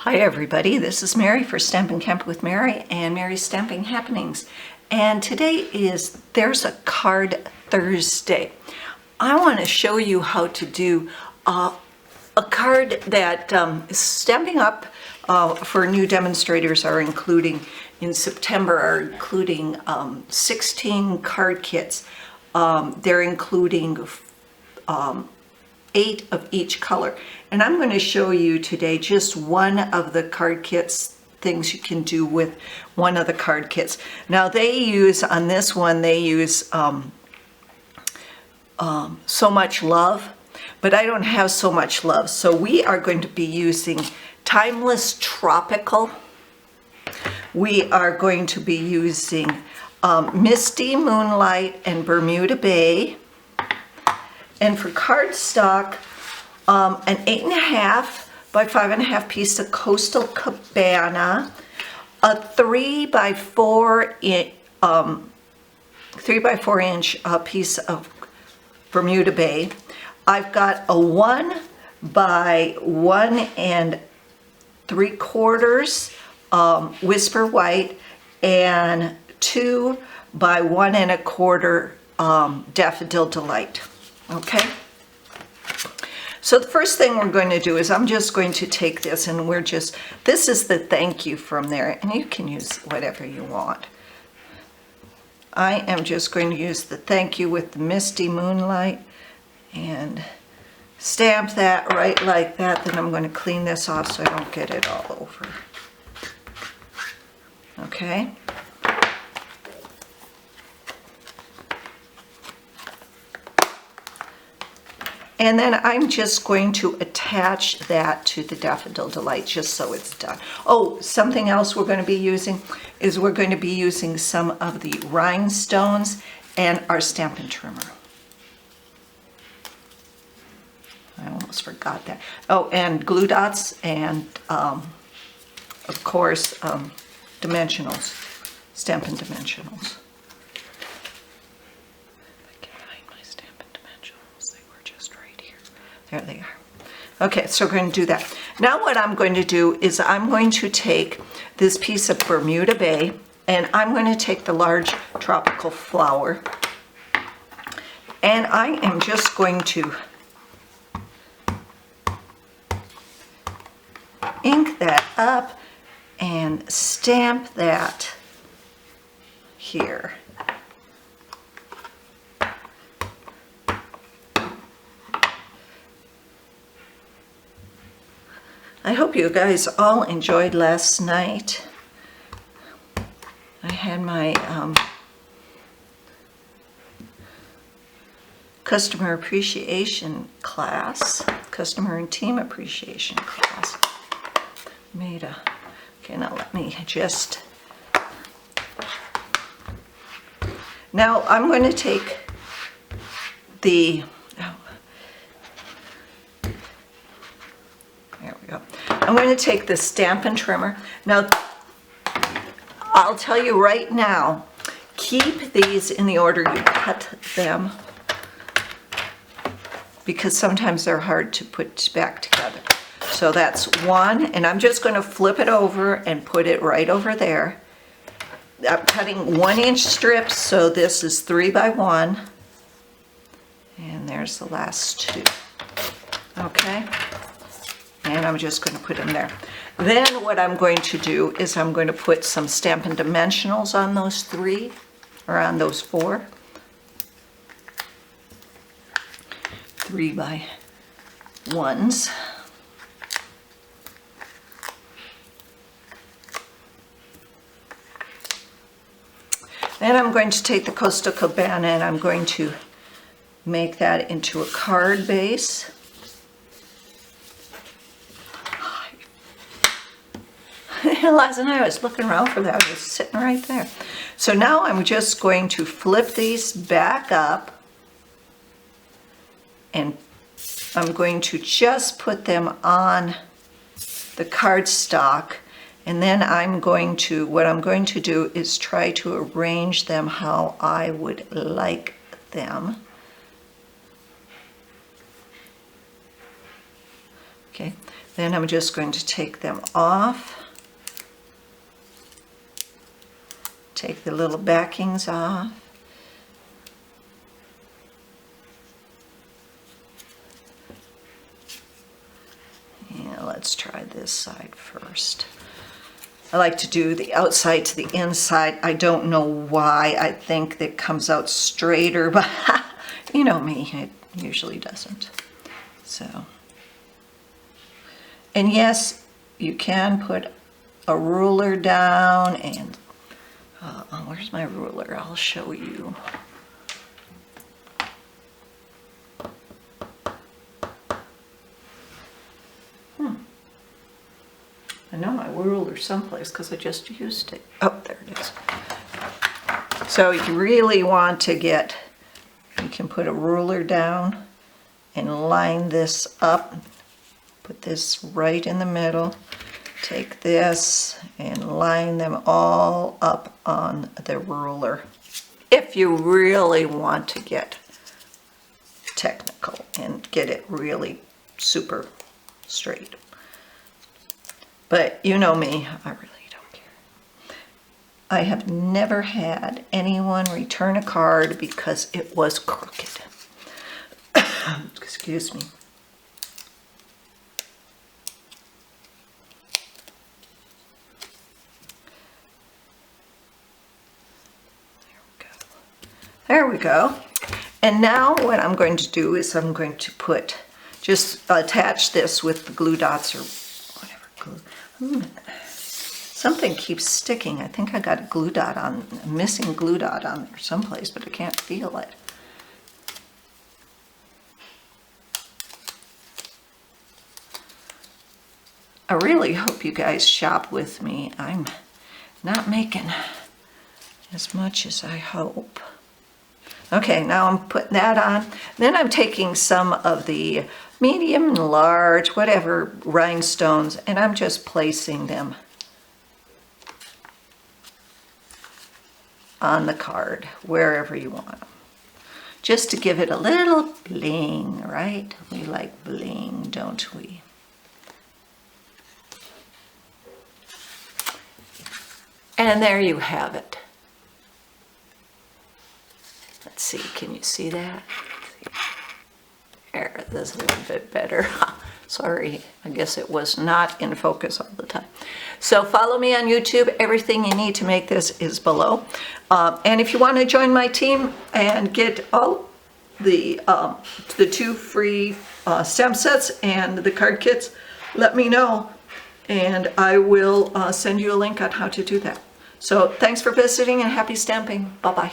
Hi everybody, this is Mary for Stampin' Camp with Mary and Mary's Stamping Happenings. And today There's a Card Thursday. I want to show you how to do a card that Stampin' Up for new demonstrators are including in September, are including 16 card kits. They're including 8 of each color. And I'm going to show you today just one of the card kits, things you can do with one of the card kits. Now they use, on this one, they use So Much Love, but I don't have So Much Love. So we are going to be using Timeless Tropical. We are going to be using Misty, Moonlight, and Bermuda Bay. And for cardstock, an 8.5 by 5.5 piece of Coastal Cabana, a 3 by 4 inch piece of Bermuda Bay. I've got a 1 by 1 3/4 Whisper White and 2 by 1 1/4 Daffodil Delight. Okay, so the first thing we're going to do is I'm just going to take this and this is the thank you from there, and you can use whatever you want. I am just going to use the thank you with the Misty Moonlight and stamp that right like that. Then I'm going to clean this off so I don't get it all over. Okay. And then I'm just going to attach that to the Daffodil Delight just so it's done. Oh, something else we're going to be using is we're going to be using some of the rhinestones and our Stampin' Trimmer. I almost forgot that. Oh, and glue dots and, of course, dimensionals, Stampin' Dimensionals. There they are. Okay, so we're going to do that. Now what I'm going to do is I'm going to take this piece of Bermuda Bay and I'm going to take the large tropical flower and I am just going to ink that up and stamp that here. I hope you guys all enjoyed last night. I had my customer appreciation class, customer and team appreciation class. Okay, now let me just, now I'm going to take the, I'm going to take the Stampin' Trimmer. Now, I'll tell you right now, keep these in the order you cut them because sometimes they're hard to put back together. So that's one, and I'm just going to flip it over and put it right over there. I'm cutting 1-inch strips, so this is 3 by 1, and there's the last 2. Okay. And I'm just going to put them there. Then what I'm going to do is I'm going to put some Stampin' Dimensionals on those 3, or on those 4. 3 by 1s. Then I'm going to take the Coastal Cabana and I'm going to make that into a card base. Last night I was looking around for that. It was sitting right there. So now I'm just going to flip these back up and I'm going to just put them on the cardstock, and then what I'm going to do is try to arrange them how I would like them. Okay, Then I'm just going to take them off. Take the little backings off. Yeah, let's try this side first. I like to do the outside to the inside. I don't know why. I think that comes out straighter, but you know me, it usually doesn't. So, and yes, you can put a ruler down and where's my ruler? I'll show you. I know my ruler someplace because I just used it. Oh, there it is. So you really want to get, you can put a ruler down and line this up. Put this right in the middle. Take this and line them all up on the ruler. If you really want to get technical and get it really super straight. But you know me, I really don't care. I have never had anyone return a card because it was crooked. Excuse me. There we go. And now what I'm going to do is I'm going to put, just attach this with the glue dots or whatever glue. Something keeps sticking. I think I got a glue dot on, a missing glue dot on there someplace, but I can't feel it. I really hope you guys shop with me. I'm not making as much as I hope. Okay, now I'm putting that on. Then I'm taking some of the medium and large, whatever, rhinestones, and I'm just placing them on the card, wherever you want them. Just to give it a little bling, right? We like bling, don't we? And there you have it. Let's see, can you see that? There, that's a little bit better. Sorry, I guess it was not in focus all the time. So follow me on YouTube. Everything you need to make this is below. And if you want to join my team and get all the 2 free stamp sets and the card kits, let me know, and I will send you a link on how to do that. So thanks for visiting and happy stamping. Bye-bye.